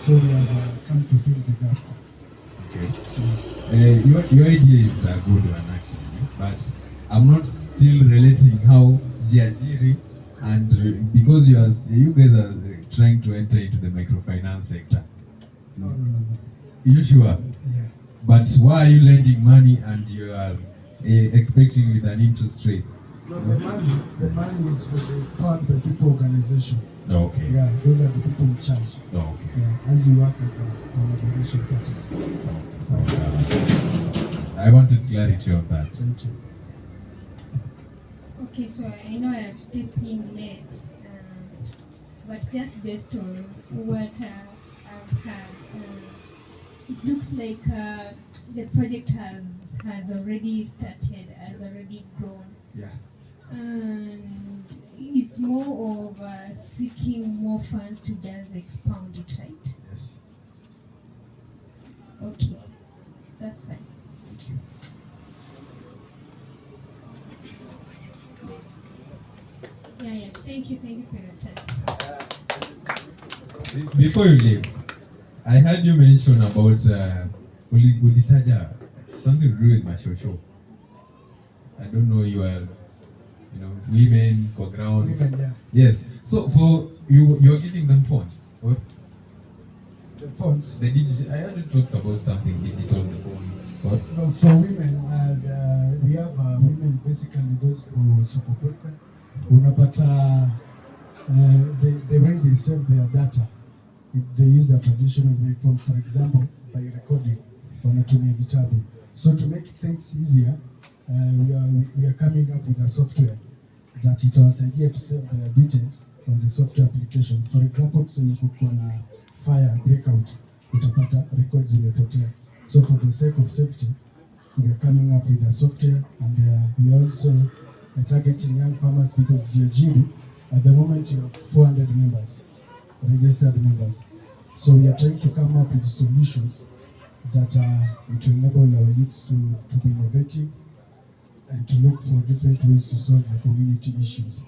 So we have come to fill the gap. Okay. Your idea is a good one actually, but I'm not still relating how Jiajiri and because you guys are trying to enter into the microfinance sector. No. You sure? Yeah. But why are you lending money and you are expecting with an interest rate? No, the money is for the Powered by People organization. Okay. Yeah, those are the people in charge. Okay. Yeah, as you work as a collaboration partners. I wanted clarity on that. Thank you. Okay, so I know I've stepped in late, but just based on what I've had, it looks like the project has already started, has already grown. Yeah. And it's more of seeking more funds to just expound it, right? Yes. Okay, that's fine. Thank you. Yeah. Thank you for your time. Before you leave, I heard you mention about ulitaja something to do with mashosho. I don't know, you are, women, core ground. Women, yeah. Yes. So for you're giving them phones, or The phones. the digital. I heard you talk about something digital, the phones. Or No, for women, we have women basically those for Sokoposka. Unapata the way they save their data, they use a traditional way form, for example, by recording wanatumia vitabu. So to make things easier, we are coming up with a software that it was idea to save their details on the software application. For example, tuseme kuko na fire breakout, utapata records zimepotea. So for the sake of safety, we are coming up with a software, and we are also targeting young farmers because Jiajiri, at the moment you have 400 members, registered members. So we are trying to come up with solutions that it will enable our youths to be innovative and to look for different ways to solve the community issues.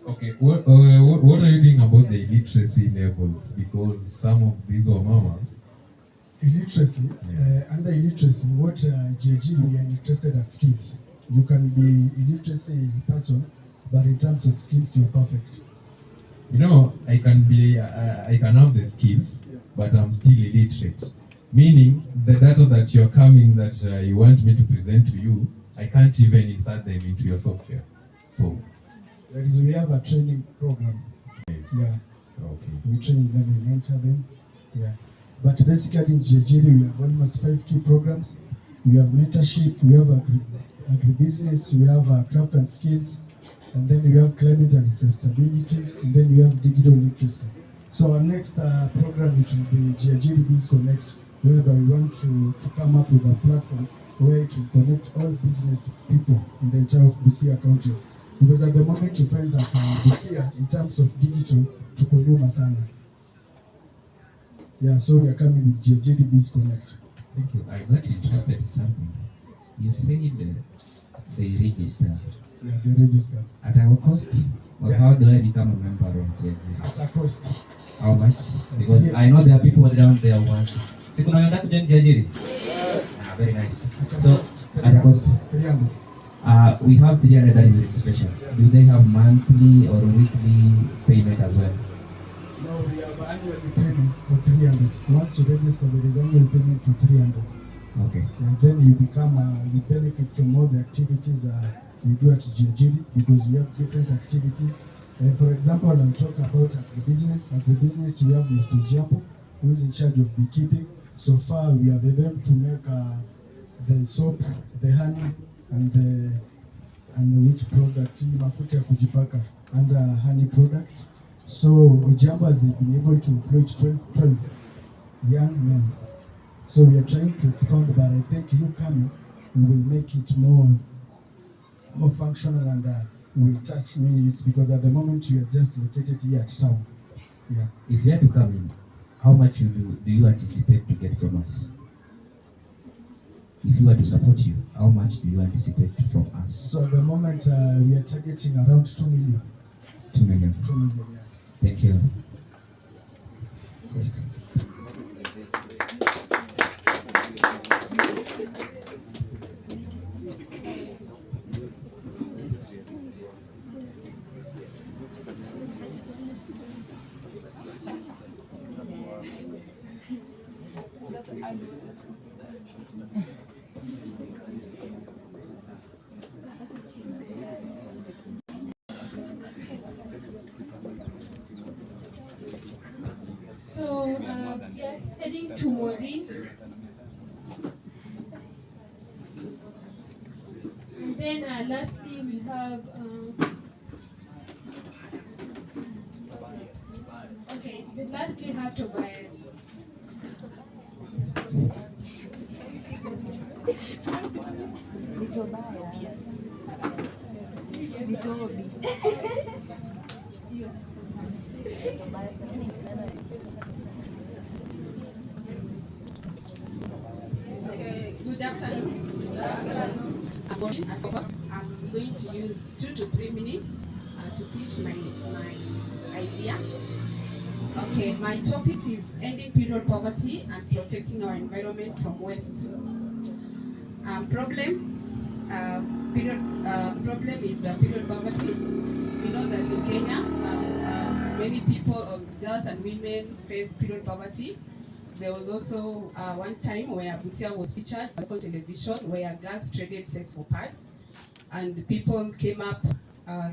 okay, what are you doing about the illiteracy levels? Because some of these were mamas. Illiteracy, under illiteracy, what Jiajiri, we are interested at skills. You can be illiteracy person, but in terms of skills, you're perfect. I can have the skills, but I'm still illiterate. Meaning, the data that you're coming, that you want me to present to you, I can't even insert them into your software. So, We have a training program. yes. Yeah. Okay. We train them, we mentor them. Yeah. But basically in Jiajiri, we have almost 5 key programs. We have mentorship, we have agribusiness, we have craft and skills, and then we have climate and sustainability, and then we have digital literacy. So our next program, it will be Jiajiri Biz Connect, whereby we want to come up with a platform where it will connect all business people in the entire of Busia County. Because at the moment you find that Busia, in terms of digital, tuko nyuma sana. Yeah, so we are coming with Jiajiri Biz Connect. Thank you. I got interested in something. You said they register. Yeah, they register. At our cost? Or how do I become a member of Jiajiri? At a cost. How much? Because I know there are people down there who want to. Sikuna yonda kujoin Jiajiri? Yes. Very nice. At a So, cost. at a cost? 300. We have 300, that is registration. Do they have monthly or weekly payment as well? No, we have annual payment for 300. Once you register, there is annual payment for 300. Okay. And then you become, you benefit from all the activities we do at Jiajiri, because we have different activities. For example, I'll talk about agribusiness. Agribusiness, we have Mr. Jambo, who is in charge of beekeeping. So far, we have been able to make the soap, the honey, and which product, mafuta ya kujipaka, under honey products. So Jambo has been able to employ 12 young men. So we are trying to expand, but I think you coming, we will make it more functional, and we will touch many youths, because at the moment you are just located here at town. Yeah. If you had to come in, how much do you anticipate to get from us? If you were to support you, how much do you anticipate from us? So at the moment we are targeting around 2 million. 2 million. 2 million, yeah. Thank you. So we are heading to Maureen. And then lastly we'll have okay, then lastly we have Tobias. Good afternoon. I'm going to use 2 to 3 minutes to pitch my idea. Okay, my topic is ending period poverty and protecting our environment from waste. Problem is period poverty. We know that in Kenya, many people, girls and women, face period poverty. There was also one time where Busia was featured on local television where girls traded sex for pads, and people came up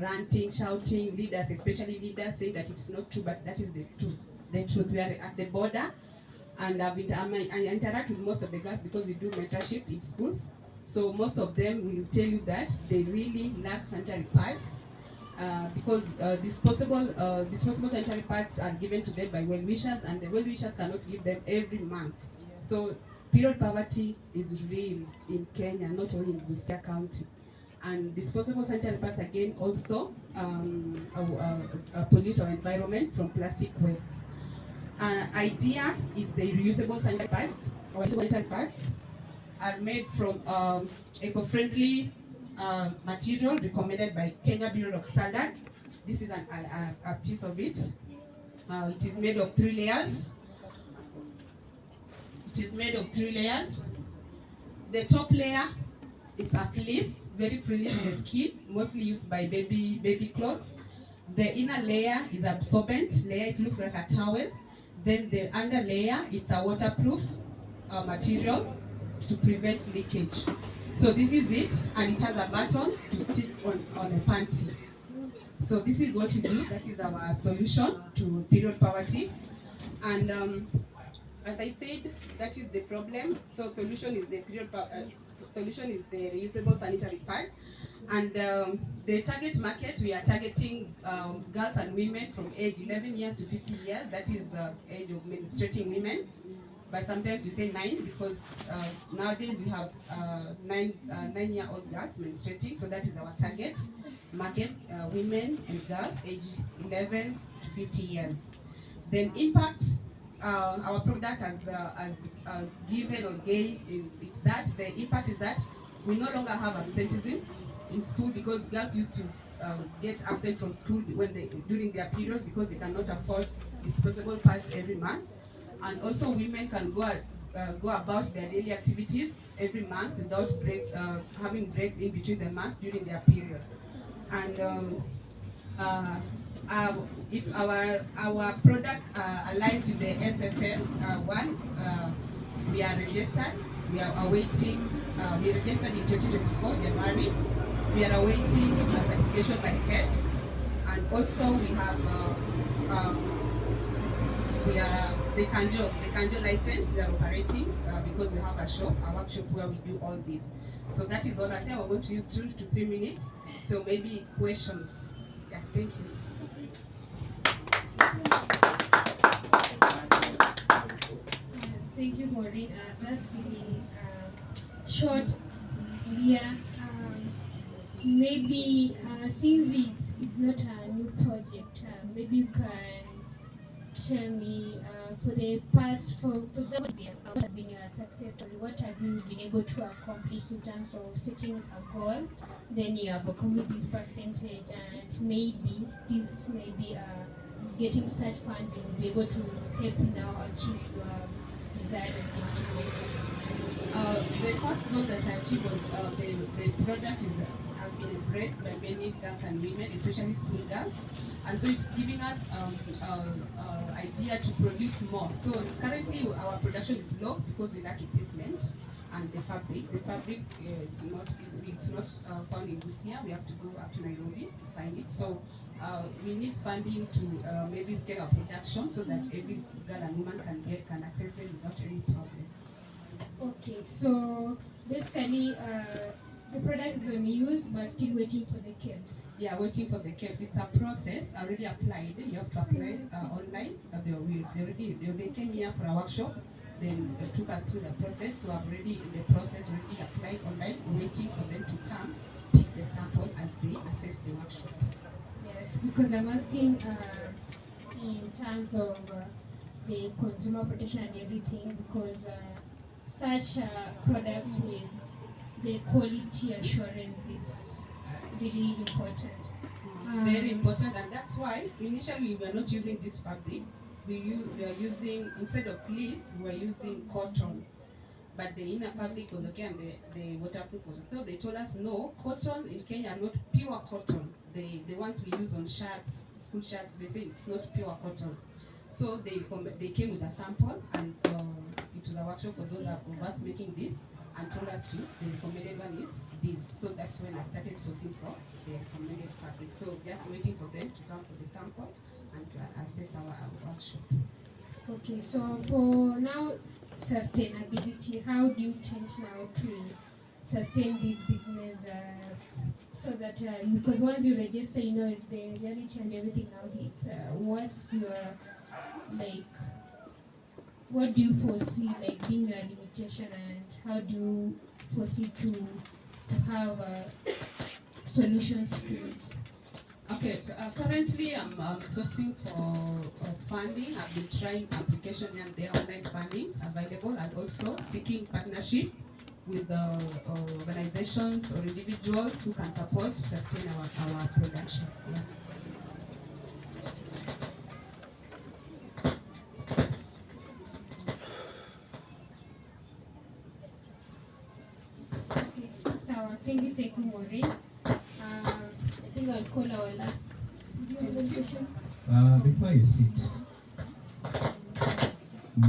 ranting, shouting, leaders, especially leaders, saying that it's not true, but that is the truth. The truth. We are at the border, and I interact with most of the girls because we do mentorship in schools. So most of them will tell you that they really lack sanitary pads. Because disposable sanitary pads are given to them by well-wishers, and the well-wishers cannot give them every month. So period poverty is real in Kenya, not only in Busia County. And disposable sanitary pads again also pollute our environment from plastic waste. Idea is the reusable sanitary pads. Our sanitary pads are made from eco-friendly material recommended by Kenya Bureau of Standard. This is a piece of it. It is made of 3 layers. The top layer is a fleece, very friendly to the skin, mostly used by baby clothes. The inner layer is absorbent layer. It looks like a towel. Then the under layer, it's a waterproof material to prevent leakage. So this is it, and it has a button to stick on a panty. So this is what we do. That is our solution to period poverty. And as I said, that is the problem. So solution is the reusable sanitary pad. And the target market, we are targeting girls and women from age 11 years to 50 years. That is age of menstruating women. But sometimes we say 9 because nowadays we have 9-year-old girls menstruating. So that is our target market, women and girls age 11 to 50 years. Then impact our product has given or gained. It's that the impact is that we no longer have absenteeism in school, because girls used to get absent from school during their period because they cannot afford disposable pads every month. And also women can go about their daily activities every month without having breaks in between the months during their period. And if our product aligns with the SFL one, we are registered. We are awaiting. We registered in 2024 January. We are awaiting a certification by HEDS, and also we have the Kanjo license. We are operating because we have a workshop where we do all this. So that is all I say. I'm going to use 2 to 3 minutes. So maybe questions. Yeah, thank you. Thank you, Maureen. That's really short, clear. Maybe since it's not a new project, maybe you can tell me for the past, for example, what has been your success story? What have you been able to accomplish in terms of setting a goal? Then you have accomplished this percentage, and maybe this may be getting such funding will be able to help you now achieve your desired objective. The first goal that I achieved was the product is has been embraced by many girls and women, especially school girls. And so it's giving us idea to produce more. So currently our production is low because we lack equipment and the fabric. The fabric it's not found in Busia. We have to go up to Nairobi to find it. So we need funding to maybe scale our production so that every girl and woman can access them without any problem. Okay, so basically the product is on use but still waiting for the kids. Yeah, waiting for the kids. It's a process already applied. You have to apply online. They came here for a workshop, then took us through the process. So I'm already in the process, already applied online, waiting for them to come pick the sample as they assess the workshop. Yes, because I'm asking in terms of the consumer protection and everything, because such products with the quality assurance is really important. Very important, and that's why initially we were not using this fabric. We are using, instead of fleece, we were using cotton. But the inner fabric was okay and the waterproof was okay. So they told us no, cotton in Kenya are not pure cotton. The ones we use on shirts, school shirts, they say it's not pure cotton. So they came with a sample, and it was a workshop for those of us making this, and told us to, the recommended one is this. So that's when I started sourcing for the recommended fabric. So just waiting for them to come for the sample and to assess our workshop. Okay, so for now sustainability, how do you tend now to sustain this business so that because once you register, you know the reality and everything now hits. What's your what do you foresee being a limitation, and how do you foresee to have solutions to it? Okay, currently I'm sourcing for funding. I've been trying application and their online fundings available, and also seeking partnership with organizations or individuals who can sustain our production. Yeah. Thank you, Maureen. I think I'll call our last. Do you have any question? Before you sit,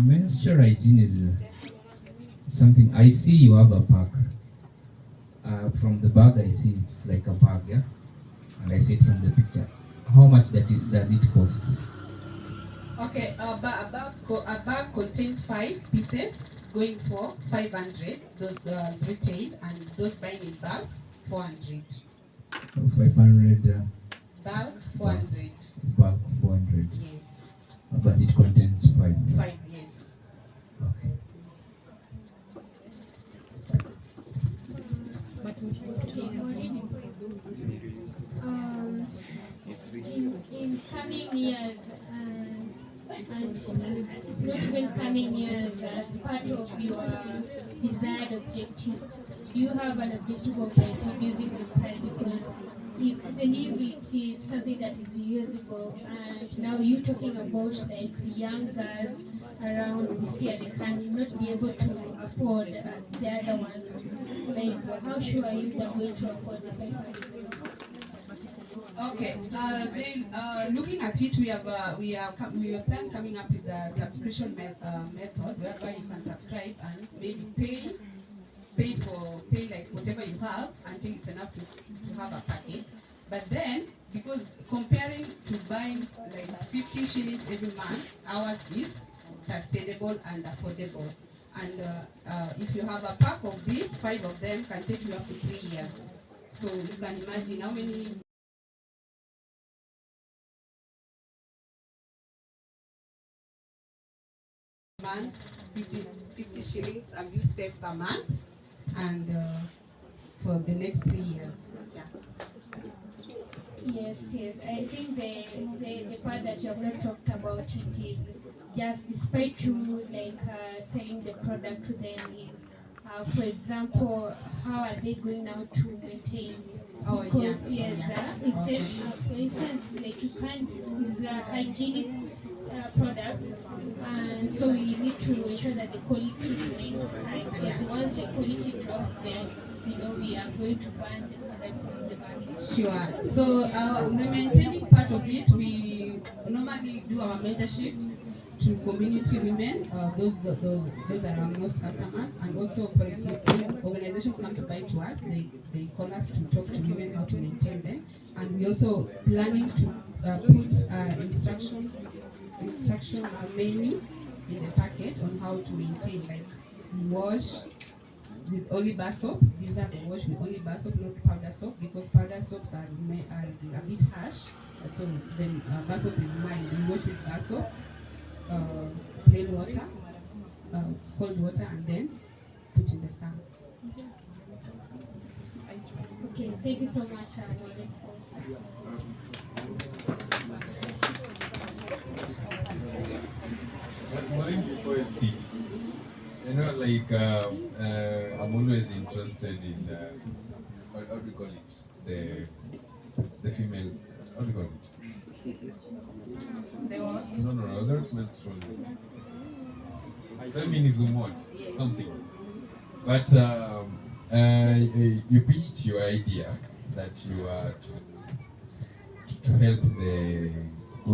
menstrual hygiene is something. I see you have a pack. From the bag, I see it's like a bag, yeah? And I see it from the picture. How much does it cost? Okay, a bag contains 5 pieces, going for 500, those retail, and those buying in bulk, 400. 500. Bulk, 400. Bulk, 400. Yes. But it contains 5. 5, yes. Okay. In coming years, and not even coming years, as part of your desired objective, do you have an objective of reducing the price? Because even if it is something that is usable, and now you're talking about young girls around Busia, they cannot be able to afford the other ones. How sure are you they're going to afford the 500? Okay. Looking at it, we are planning coming up with a subscription method whereby you can subscribe and maybe pay like whatever you have until it's enough to have a package. But then, because comparing to buying like 50 shillings every month, ours is sustainable and affordable. And if you have a pack of these, 5 of them can take you up to 3 years. So you can imagine how many months, 50 shillings, and you save per month, and for the next 3 years. Yeah. Yes. I think the part that you have not talked about it is just despite you selling the product to them is, for example, how are they going now to maintain? Oh, because, yeah. Yes, instead, for instance, you can't use hygienic products, and so you need to ensure that the quality remains high. Because once the quality drops, then we are going to ban the product from the market? Sure. So the maintaining part of it, we normally do our mentorship to community women. Those are our most customers, and also for when organizations come to buy to us, they call us to talk to women how to maintain them, and we also planning to put instruction mainly in the packet on how to maintain, like wash with only bar soap. These are wash with only bar soap, not powder soap, because powder soaps are a bit harsh. So then bar soap is mine. We wash with bar soap, plain water, cold water, and then put in the sun. Okay, thank you so much, Maureen, for that. Maureen, before you speak, like I'm always interested in how do you call it? The female. How do you call it? The what? No, that's menstrual. Feminism, what? Yes. Something. But you pitched your idea that you are to help the to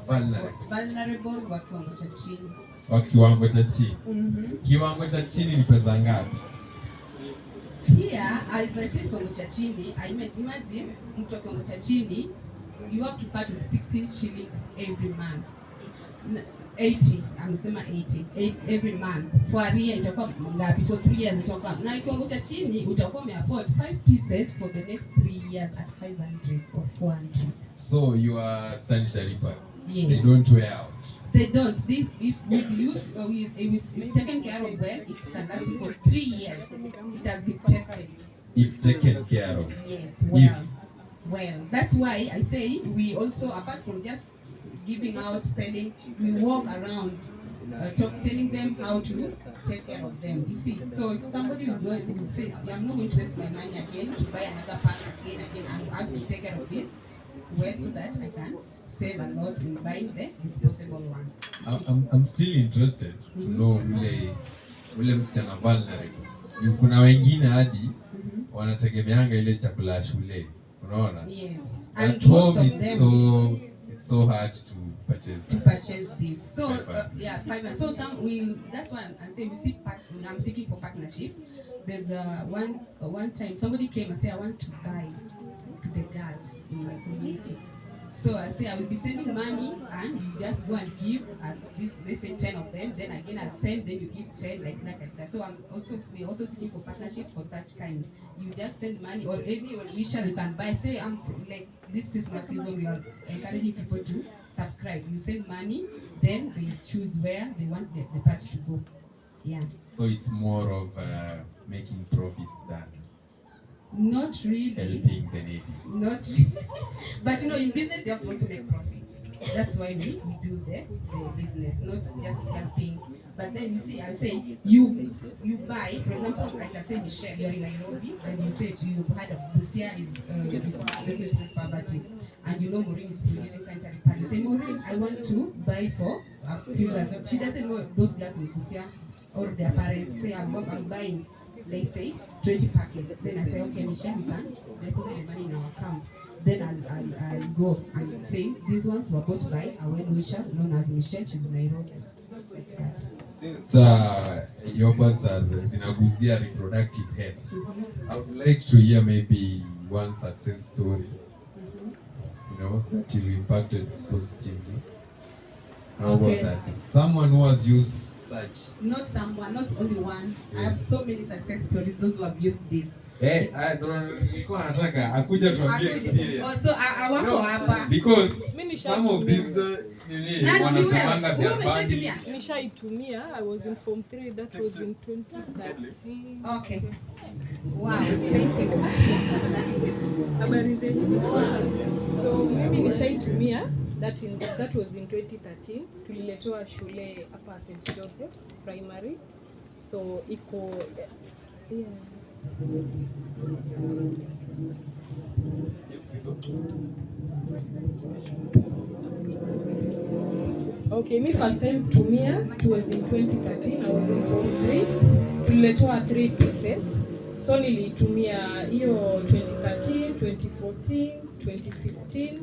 Vulnerable wa kiwango cha chini. Wa kiwango cha chini. Kiwango cha chini ni pesa ngapi? Here, as I said, kiwango cha chini, I meant imagine mtu wa kiwango cha chini, you have to part with 16 shillings every month. 80, amesema 80 every month. For a year itakuwa ngapi? For 3 years itakuwa. Na kiwango cha chini utakuwa umeafford 5 pieces for the next 3 years at 500 or 400. So you are sanitary pads. Yes. They don't wear out. They don't. This, if with use if taken care of well, it can last you for 3 years. It has been tested. If taken care of. Yes, well. That's why I say we also, apart from just giving out, selling, we walk around, telling them how to take care of them. You see, so if somebody will say, I'm not going to waste my money again to buy another pack again, I have to take care of this well so that I can save a lot in buying the disposable ones. I'm still interested to know ule msichana vulnerable. Kuna wengine hadi wanategemeanga ile chakula ya shule. Unaona? Yes. And At most of them it's so hard to purchase this. So 5. So that's why I'm saying I'm seeking for partnership. There's one time somebody came and said, I want to buy to the girls in my community. So I say I will be sending money and you just go and give they say 10 of them, then again I'll send, then you give 10 like that. So we're also seeking for partnership for such kind. You just send money, or anyone wishes you can buy. Say I'm like this Christmas season, we are encouraging people to subscribe. You send money, then they choose where they want the parts to go. Yeah. So it's more of making profits than not really helping the needy. Not really. But in business you have to also make profits. That's why we do the business, not just helping. But then you see, I say you buy, for example, like I say Michelle, you're in Nairobi, and you say you had a Busia is facing poverty, and Maureen is producing sanitary pads. You say, Maureen, I want to buy for a few girls. She doesn't know those girls in Busia or their parents. Say I'm buying, let's say 20 packets. Then I say, okay, Michelle, you can deposit the money in our account. Then I'll go and say these ones were bought by a well-wisher known as Michelle. She's in Nairobi. Like that. Since your words are zinaguzia reproductive health, I would like to hear maybe one success story, that you impacted positively. How about that? Someone who has used such. Not someone, not only one. Yes. I have so many success stories, those who have used this. Hey, nilikuwa nataka akuja tuambie experience. Also, wako hapa. Because some of these wanasemanga they are bad. Nishaitumia. I was in Form 3, that was in 2013. Okay. Wow, thank you. Habari zenyu. So mimi nishaitumia. That was in 2013. Tuliletewa shule hapa St. Joseph Primary. So iko Okay, me first time tumia, it was in 2013. I was in Form 3. tuliletewa 3 pieces, so nilitumia hiyo 2013, 2014, 2015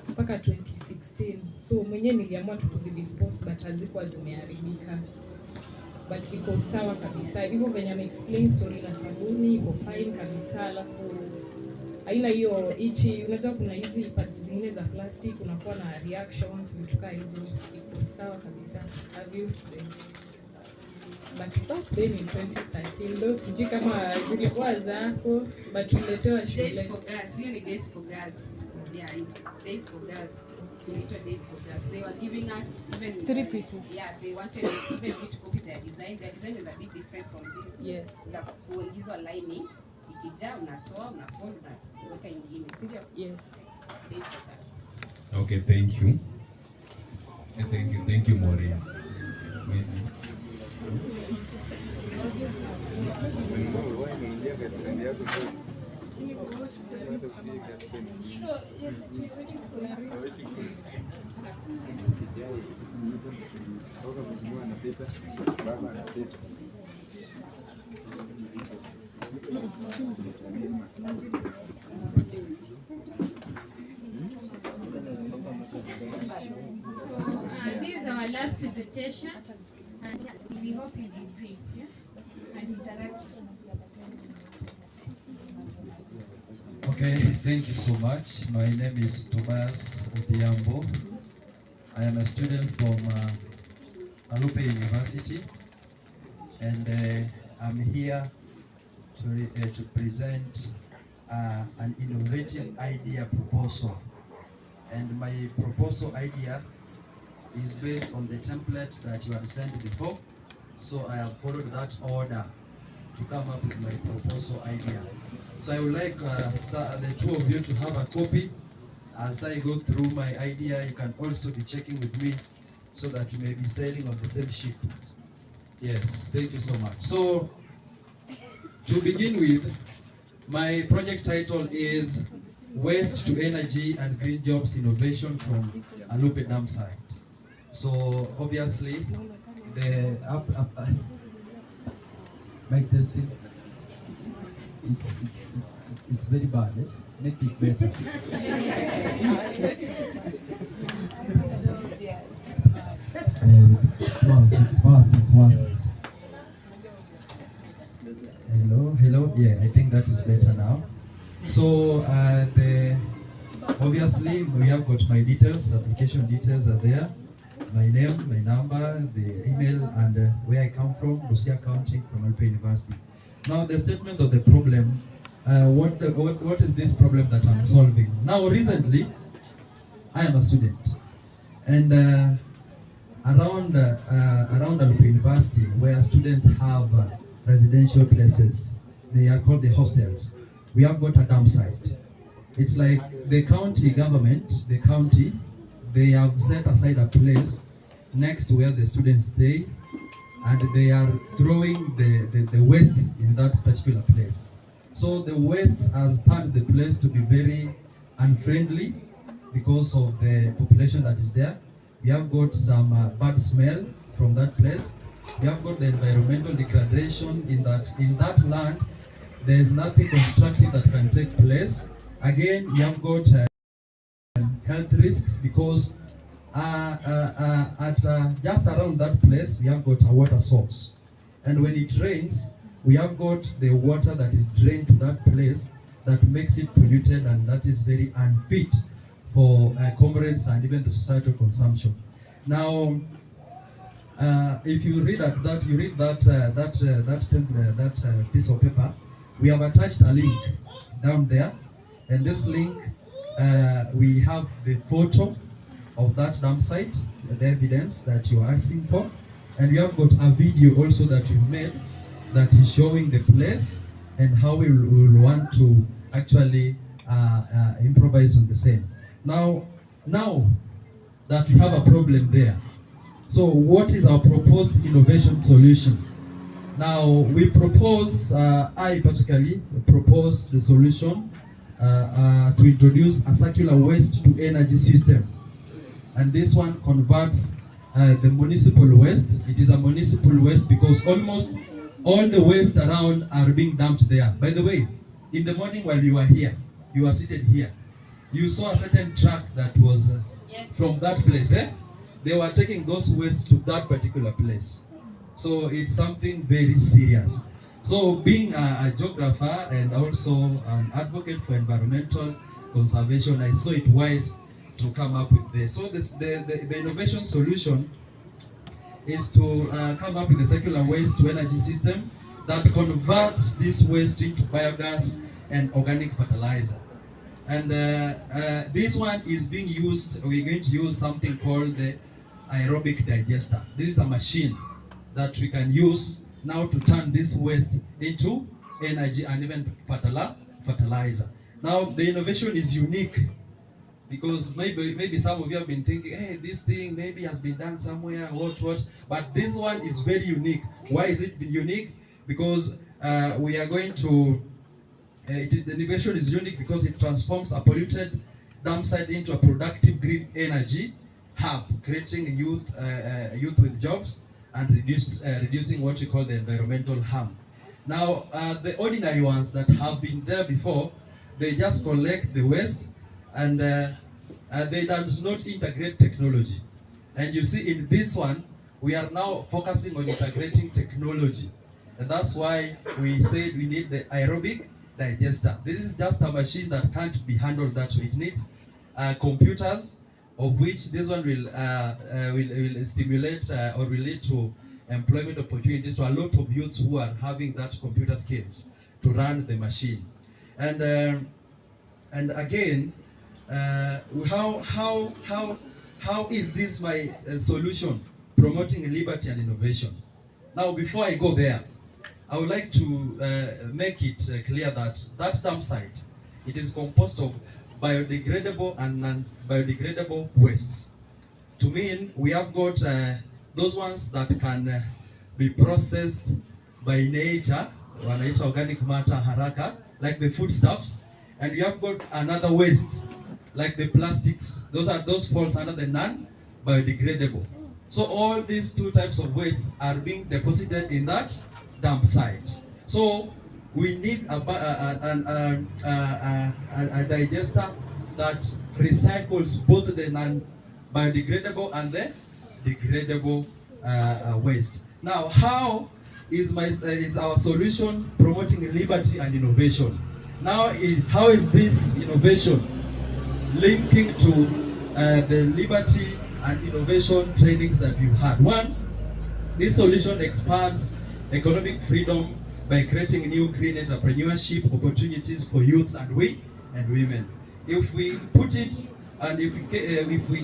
mpaka 2016. So mwenyewe niliamua tu kuzidispose, but hazikuwa zimeharibika, but iko sawa kabisa. Hivyo venye ame explain story la sabuni iko fine kabisa, alafu haina hiyo ichi. Unajua kuna hizi parts zingine za plastic unakuwa na reactions vitu kama hizo, iko sawa kabisa. I've used them. But back then in 2013, though sijui kama zilikuwa zako, but tuletewa shule. Days for girls, you need days for girls. Yeah, days for girls. Later days for girls. They were giving us even 3 pieces. Yeah, they wanted even me to copy their design. Their design is a bit different from this. Yes. Za kuongezwa lining, ikijaa unatoa, unafold na kuweka ingine. Sio? Yes. Days for girls. Okay, thank you. Thank you, Maureen. So, yes, we're waiting for you. This is our last presentation, and we hope you be brief, yeah? And interactive. Okay, thank you so much. My name is Tobias Odhiambo. I am a student from IBERTY University, and I'm here to present an innovative idea proposal. And my proposal idea is based on the template that you had sent before. So I have followed that order to come up with my proposal idea. So I would like the two of you to have a copy. As I go through my idea, you can also be checking with me so that you may be sailing on the same ship. Yes, thank you so much. So to begin with, my project title is Waste to Energy and Green Jobs Innovation from IBERTY Dam Site. So obviously, the mic testing, it's very bad. Make it better. Wow, it's worse. Hello. Yeah, I think that is better now. So obviously we have got my details, application details are there. My name, my number, the email, and where I come from, Busia Accounting from IBERTY University. Now the statement of the problem, what is this problem that I'm solving? Now recently, I am a student, and around IBERTY University, where students have residential places, they are called the hostels. We have got a dam site. It's like the county government, they have set aside a place next to where the students stay, and they are throwing the waste in that particular place. So the waste has turned the place to be very unfriendly because of the population that is there. We have got some bad smell from that place. We have got the environmental degradation in that land. There is nothing constructive that can take place. Again, we have got health risks because just around that place we have got a water source, and when it rains we have got the water that is drained to that place that makes it polluted, and that is very unfit for comrades and even the societal consumption. Now if you read that piece of paper, we have attached a link down there, and this link we have the photo of that dam site, the evidence that you are asking for, and we have got a video also that we made that is showing the place and how we will want to actually improvise on the same. Now that we have a problem there, so what is our proposed innovation solution? Now we propose, I particularly propose the solution to introduce a circular waste to energy system. And this one converts the municipal waste. It is a municipal waste because almost all the waste around are being dumped there. By the way, in the morning while you were here, you were seated here, you saw a certain truck that was from that place. They were taking those waste to that particular place. So it's something very serious. So being a geographer and also an advocate for environmental conservation, I saw it wise to come up with this. So the innovation solution is to come up with a circular waste to energy system that converts this waste into biogas and organic fertilizer. And this one is being used, we're going to use something called the aerobic digester. This is a machine that we can use now to turn this waste into energy and even fertilizer. Now the innovation is unique because maybe some of you have been thinking, hey, this thing maybe has been done somewhere, what, but this one is very unique. Why is it unique? Because we are going to, the innovation is unique because it transforms a polluted dump site into a productive green energy hub, creating youth with jobs and reducing what we call the environmental harm. Now, the ordinary ones that have been there before, they just collect the waste and they does not integrate technology. And you see in this one, we are now focusing on integrating technology. And that's why we said we need the aerobic digester. This is just a machine that can't be handled that way. It needs computers, of which this one will stimulate or relate to employment opportunities to a lot of youths who are having that computer skills to run the machine. And again, how is this my solution promoting liberty and innovation? Now, before I go there, I would like to make it clear that that dump site, it is composed of biodegradable and non-biodegradable wastes. To mean, we have got those ones that can be processed by nature, wanaita organic matter haraka, like the foodstuffs, and we have got another waste, like the plastics. Those falls under the non-biodegradable. So all these two types of waste are being deposited in that dump site. So we need a digester that recycles both the non-biodegradable and the degradable waste. Now, how is our solution promoting liberty and innovation? Now, how is this innovation linking to the liberty and innovation trainings that we've had? One, this solution expands economic freedom by creating new green entrepreneurship opportunities for youths and women. If we put it and if we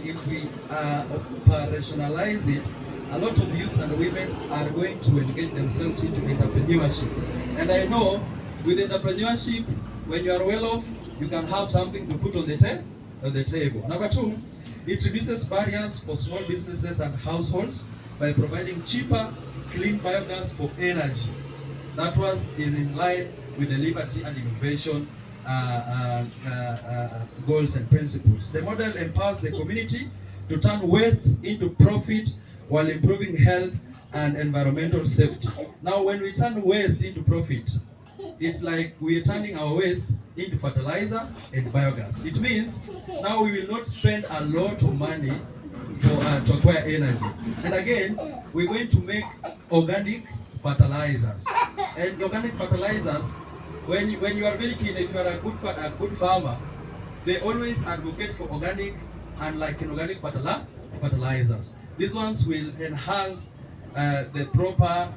operationalize it, a lot of youths and women are going to engage themselves into entrepreneurship. And I know with entrepreneurship, when you are well off, you can have something to put on the table. Number two, it reduces barriers for small businesses and households by providing cheaper, clean biogas for energy. That is in line with the liberty and innovation goals and principles. The model empowers the community to turn waste into profit while improving health and environmental safety. Now, when we turn waste into profit, it's like we are turning our waste into fertilizer and biogas. It means now we will not spend a lot of money to acquire energy. And again, we're going to make organic fertilizers. And organic fertilizers, when you are very keen, if you are a good farmer, they always advocate for organic and like inorganic fertilizers. These ones will enhance the proper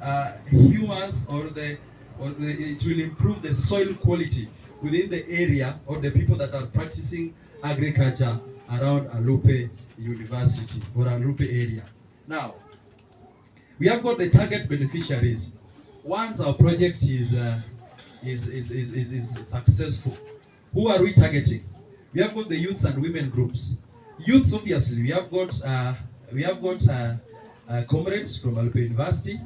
humans it will improve the soil quality within the area or the people that are practicing agriculture around Alupe University or Alupe area. Now, we have got the target beneficiaries. Once our project is successful, who are we targeting? We have got the youths and women groups. Youths, obviously, we have got comrades from Alupe University.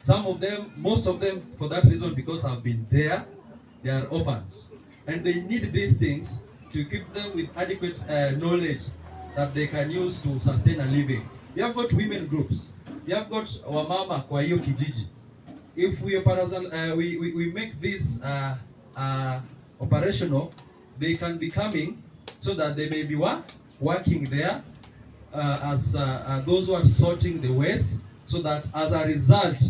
Some of them, most of them, for that reason, because I've been there, they are orphans. And they need these things to keep them with adequate knowledge that they can use to sustain a living. We have got women groups. We have got Wamama kwa hiyo kijiji. if we make this operational, they can be coming so that they may be working there as those who are sorting the waste, so that as a result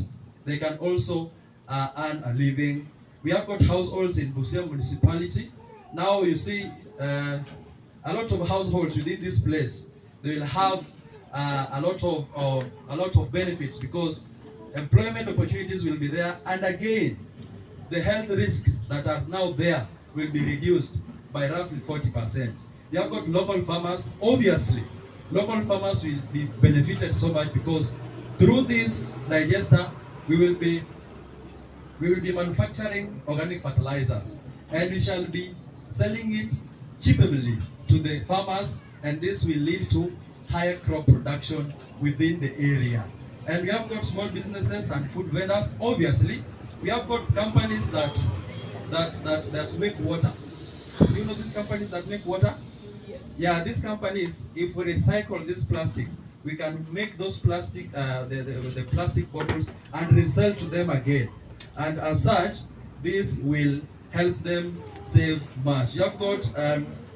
they can also earn a living. We have got households in Busia municipality. Now you see a lot of households within this place. They will have a lot of benefits, because employment opportunities will be there, and again the health risks that are now there will be reduced by roughly 40%. You have got local farmers. Obviously, local farmers will be benefited so much, because through this digester we will be manufacturing organic fertilizers, and we shall be selling it cheaply to the farmers, and this will lead to higher crop production within the area. And we have got small businesses and food vendors. Obviously, we have got companies that make water. You know these companies that make water? Yes. Yeah, these companies, if we recycle these plastics, we can make those plastic, the plastic bottles and resell to them again. And as such, this will help them save much. You have got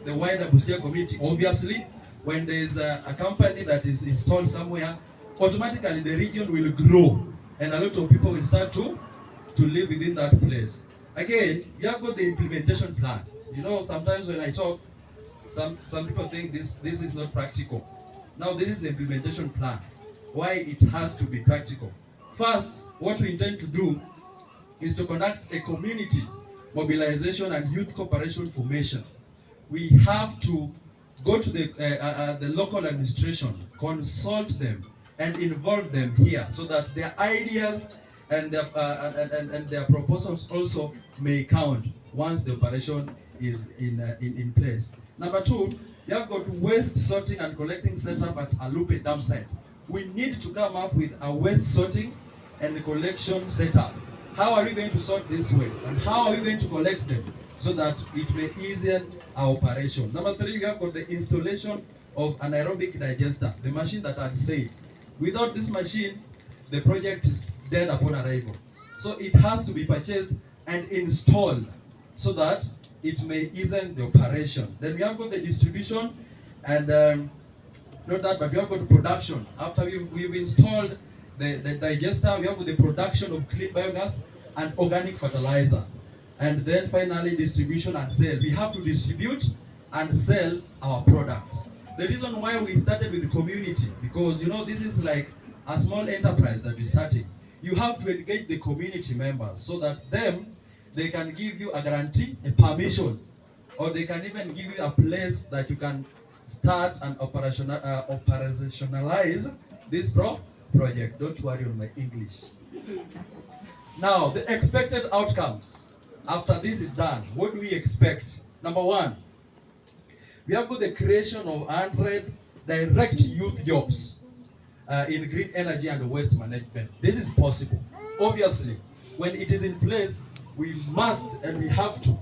the wider Busia community. Obviously, when there is a company that is installed somewhere, automatically the region will grow, and a lot of people will start to live within that place. Again, you have got the implementation plan. You know, sometimes when I talk, some people think this is not practical. Now, this is the implementation plan. Why it has to be practical. First, what we intend to do is to conduct a community mobilization and youth cooperation formation. We have to go to the local administration, consult them, and involve them here, so that their ideas and their proposals also may count once the operation is in place. Number two, you have got waste sorting and collecting setup at Alupe dam site. We need to come up with a waste sorting and collection setup. How are we going to sort this waste, and how are we going to collect them, so that it may ease our operation? Number three, you have got the installation of an aerobic digester, the machine that I said. Without this machine, the project is dead upon arrival. So it has to be purchased and installed, so that it may ease the operation. Then we have got the distribution, and not that, but we have got the production. After we've installed the digester, we have got the production of clean biogas and organic fertilizer. And then finally, distribution and sale. We have to distribute and sell our products. The reason why we started with the community, because you know, this is like a small enterprise that we're starting. You have to engage the community members, so that they can give you a guarantee, a permission, or they can even give you a place that you can start and operationalize this project. Don't worry on my English. Now, the expected outcomes after this is done. What do we expect? Number one, we have got the creation of 100 direct youth jobs in green energy and waste management. This is possible. Obviously, when it is in place, we must and we have to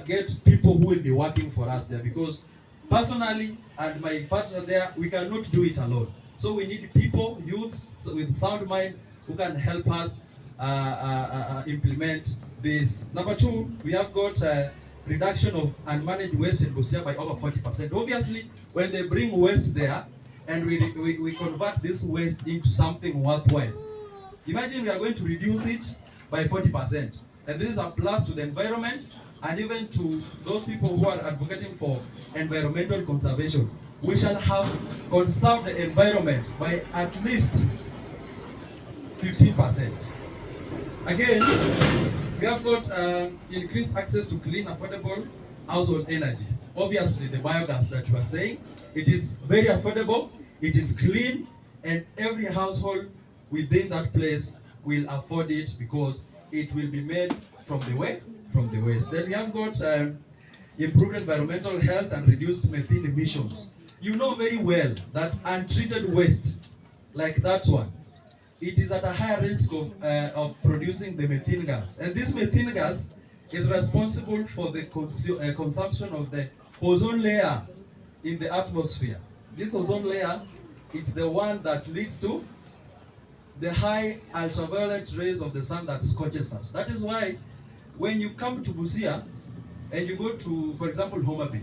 get people who will be working for us there, because personally and my partner there, we cannot do it alone. So we need people, youths with sound mind, who can help us implement this. Number two, we have got reduction of unmanaged waste in Busia by over 40%. Obviously, when they bring waste there and we convert this waste into something worthwhile, imagine we are going to reduce it by 40%. And this is a plus to the environment, and even to those people who are advocating for environmental conservation. We shall have conserved the environment by at least 15%. Again, we have got increased access to clean, affordable household energy. Obviously, the biogas that you are saying, it is very affordable, it is clean, and every household within that place will afford it, because it will be made from the waste. Then we have got improved environmental health and reduced methane emissions. You know very well that untreated waste, like that one, it is at a higher risk of producing the methane gas. And this methane gas is responsible for the consumption of the ozone layer in the atmosphere. This ozone layer, it's the one that leads to the high ultraviolet rays of the sun that scorches us. That is why when you come to Busia and you go to, for example, Homa Bay,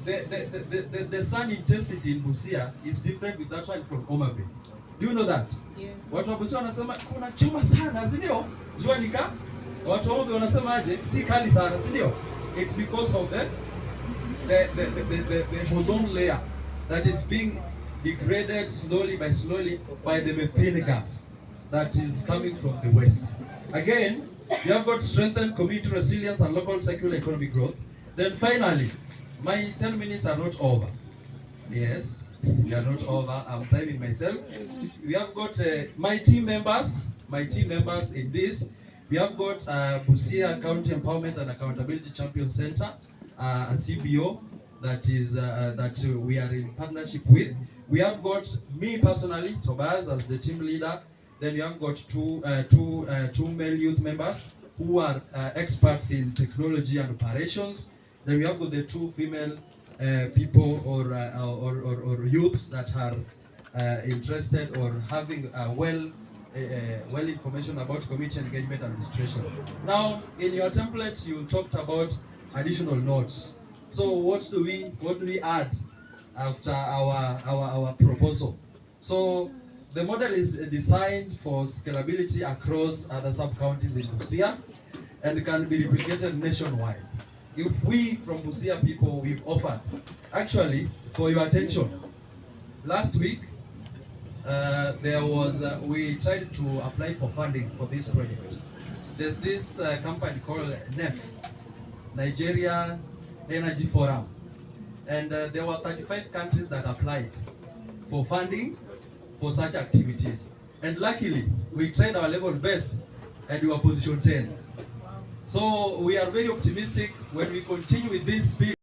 the sun intensity in Busia is different with that one from Homa Bay. Do you know that? Yes. Watu wa Busia wanasema kuna choma sana, si ndio? Jua nika. Watu wa Homa Bay wanasema aje? Si kali sana, si ndio? It's because of the ozone layer that is being degraded slowly by the methane gas that is coming from the west. Again, you have got strengthened community resilience and local circular economic growth. Then finally, my 10 minutes are not over. Yes, they are not over. I'm timing myself. We have got my team members in this. We have got Busia County Empowerment and Accountability Champion Center, a CBO that is that we are in partnership with. We have got me personally, Tobias, as the team leader. Then we have got two male youth members who are experts in technology and operations. Then we have got the two female people or youths that are interested or having well information about community engagement administration. Now, in your template, you talked about additional notes. So what do we add after our proposal? So the model is designed for scalability across other sub-counties in Busia and can be replicated nationwide. If we from Busia people, we've offered, actually, for your attention, last week, we tried to apply for funding for this project. There's this company called NEF, Nigeria Energy Forum, and there were 35 countries that applied for funding for such activities. And luckily, we tried our level best and we were position 10. So we are very optimistic when we continue with this speed.